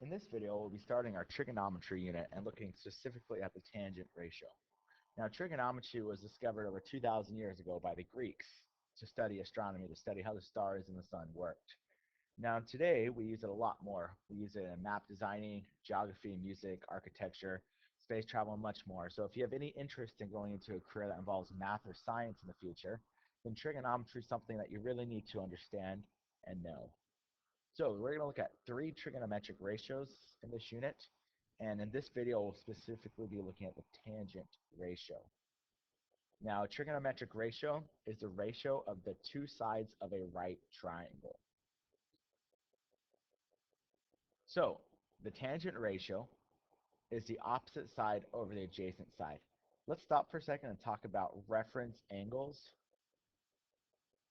In this video, we'll be starting our trigonometry unit and looking specifically at the tangent ratio. Now, trigonometry was discovered over 2,000 years ago by the Greeks to study astronomy, to study how the stars and the sun worked. Now, today, we use it a lot more. We use it in map designing, geography, music, architecture, space travel, and much more. So if you have any interest in going into a career that involves math or science in the future, then trigonometry is something that you really need to understand and know. So we're going to look at three trigonometric ratios in this unit. And in this video, we'll specifically be looking at the tangent ratio. Now, a trigonometric ratio is the ratio of the two sides of a right triangle. So the tangent ratio is the opposite side over the adjacent side. Let's stop for a second and talk about reference angles.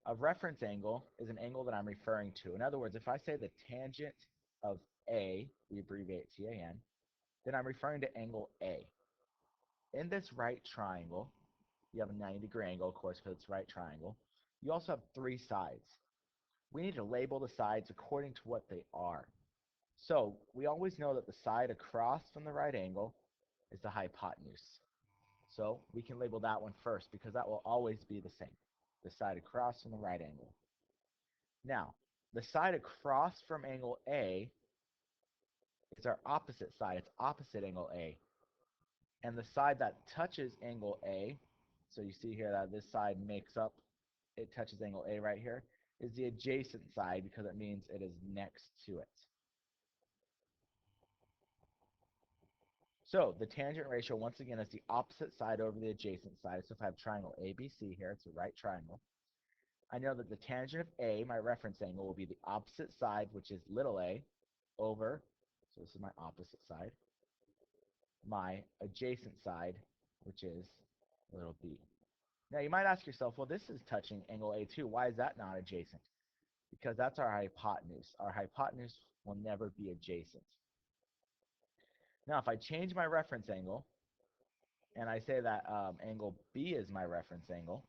A reference angle is an angle that I'm referring to. In other words, if I say the tangent of A, we abbreviate TAN, then I'm referring to angle A. In this right triangle, you have a 90-degree angle, of course, because it's right triangle. You also have three sides. We need to label the sides according to what they are. So we always know that the side across from the right angle is the hypotenuse. So we can label that one first because that will always be the same, the side across from the right angle. Now, the side across from angle A is our opposite side. It's opposite angle A. And the side that touches angle A, so you see here that this side makes up, it touches angle A right here, is the adjacent side because it means it is next to it. So the tangent ratio, once again, is the opposite side over the adjacent side. So if I have triangle ABC here, it's a right triangle. I know that the tangent of A, my reference angle, will be the opposite side, which is little a, over, so this is my opposite side, my adjacent side, which is little b. Now you might ask yourself, well, this is touching angle A too. Why is that not adjacent? Because that's our hypotenuse. Our hypotenuse will never be adjacent. Now if I change my reference angle, and I say that angle B is my reference angle,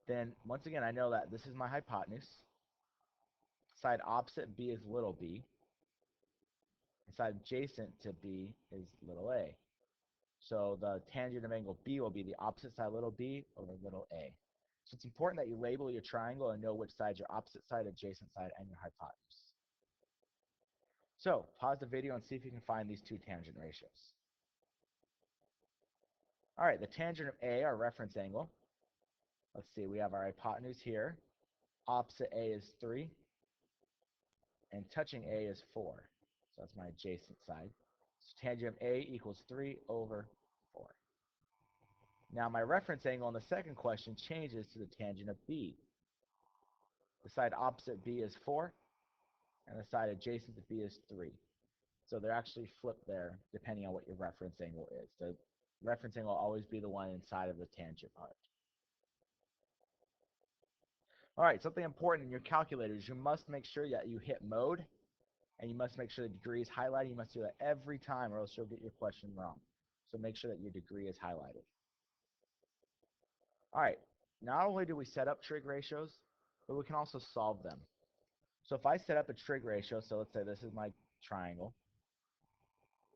then once again I know that this is my hypotenuse. Side opposite B is little b. And side adjacent to B is little a. So the tangent of angle B will be the opposite side little b over little a. So it's important that you label your triangle and know which side is your opposite side, adjacent side, and your hypotenuse. So pause the video and see if you can find these two tangent ratios. All right, the tangent of A, our reference angle. Let's see, we have our hypotenuse here. Opposite A is 3, and touching A is 4. So that's my adjacent side. So tangent of A equals 3 over 4. Now my reference angle in the second question changes to the tangent of B. The side opposite B is 4, and the side adjacent to B is 3. So they're actually flipped there depending on what your reference angle is. The reference angle will always be the one inside of the tangent part. All right, something important in your calculators, you must make sure that you hit mode, and you must make sure the degree is highlighted. You must do that every time or else you'll get your question wrong. So make sure that your degree is highlighted. All right, not only do we set up trig ratios, but we can also solve them. So if I set up a trig ratio, so let's say this is my triangle.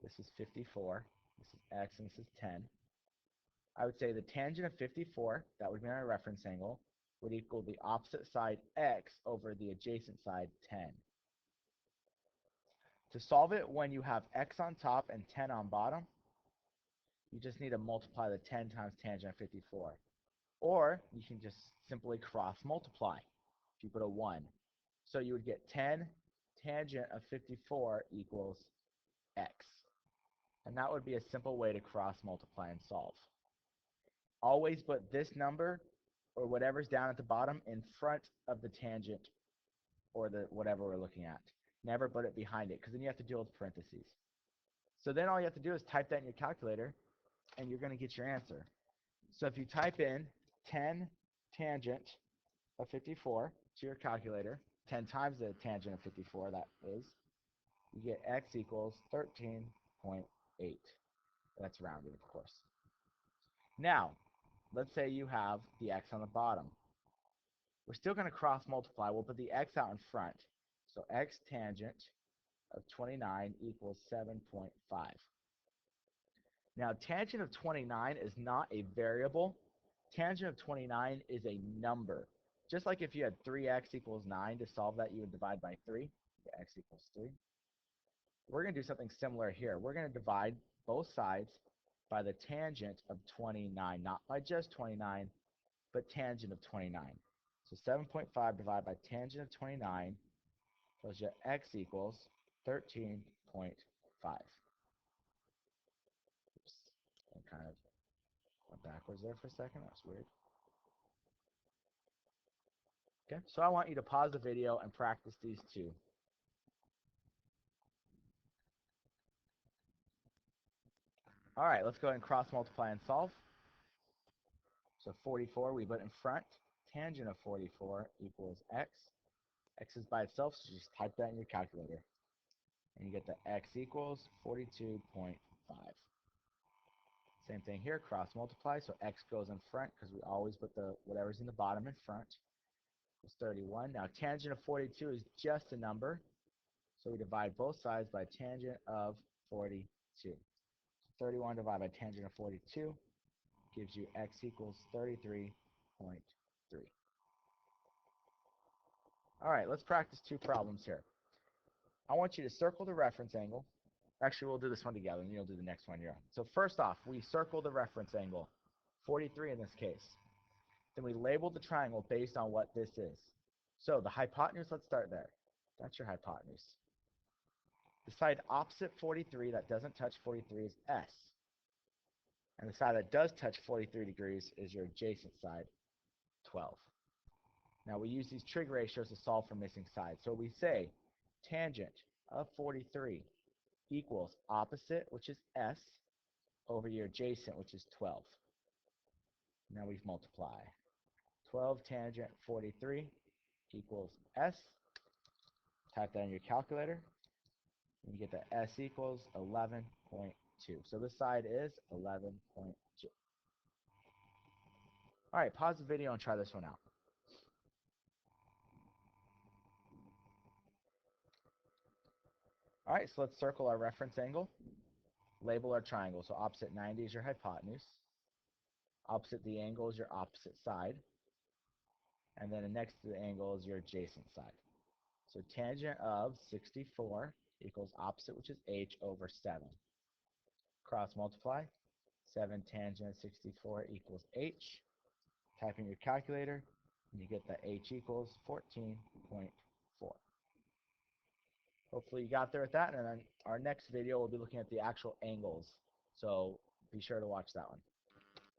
This is 54, this is x, and this is 10. I would say the tangent of 54, that would be my reference angle, would equal the opposite side x over the adjacent side 10. To solve it when you have x on top and 10 on bottom, you just need to multiply the 10 times tangent of 54. Or you can just simply cross multiply if you put a 1. So you would get 10 tangent of 54 equals x. And that would be a simple way to cross multiply and solve. Always put this number or whatever's down at the bottom in front of the tangent or the whatever we're looking at. Never put it behind it because then you have to deal with parentheses. So then all you have to do is type that in your calculator and you're going to get your answer. So if you type in 10 tangent of 54 to your calculator, 10 times the tangent of 54 that is, you get x equals 13.8. That's rounded, of course. Now, let's say you have the x on the bottom. We're still going to cross multiply. We'll put the x out in front. So x tangent of 29 equals 7.5. Now, tangent of 29 is not a variable. Tangent of 29 is a number. Just like if you had 3x equals 9, to solve that, you would divide by 3. X equals 3. We're going to do something similar here. We're going to divide both sides by the tangent of 29, not by just 29, but tangent of 29. So 7.5 divided by tangent of 29 tells you x equals 13.5. Oops, I kind of went backwards there for a second. That's weird. Okay, so I want you to pause the video and practice these two. All right, let's go ahead and cross multiply and solve. So 44 we put in front. Tangent of 44 equals x. X is by itself, so just type that in your calculator. And you get the x equals 42.5. Same thing here, cross multiply, so x goes in front because we always put the whatever's in the bottom in front. It's 31. Now tangent of 42 is just a number, so we divide both sides by tangent of 42. So 31 divided by tangent of 42 gives you x equals 33.3. All right, let's practice two problems here. I want you to circle the reference angle. Actually, we'll do this one together, and you'll do the next one here. So first off, we circle the reference angle, 43 in this case. Then we label the triangle based on what this is. So the hypotenuse, let's start there. That's your hypotenuse. The side opposite 43 that doesn't touch 43 is S. And the side that does touch 43 degrees is your adjacent side, 12. Now we use these trig ratios to solve for missing sides. So we say tangent of 43 equals opposite, which is S, over your adjacent, which is 12. Now we multiply. 12 tangent 43 equals S. Type that in your calculator. And you get that S equals 11.2. So this side is 11.2. All right, pause the video and try this one out. All right, so let's circle our reference angle. Label our triangle. So opposite 90 is your hypotenuse. Opposite the angle is your opposite side. And then next to the angle is your adjacent side. So tangent of 64 equals opposite, which is h, over 7. Cross multiply. 7 tangent 64 equals h. Type in your calculator, and you get that h equals 14.4. Hopefully you got there with that, and then our next video we'll be looking at the actual angles. So be sure to watch that one.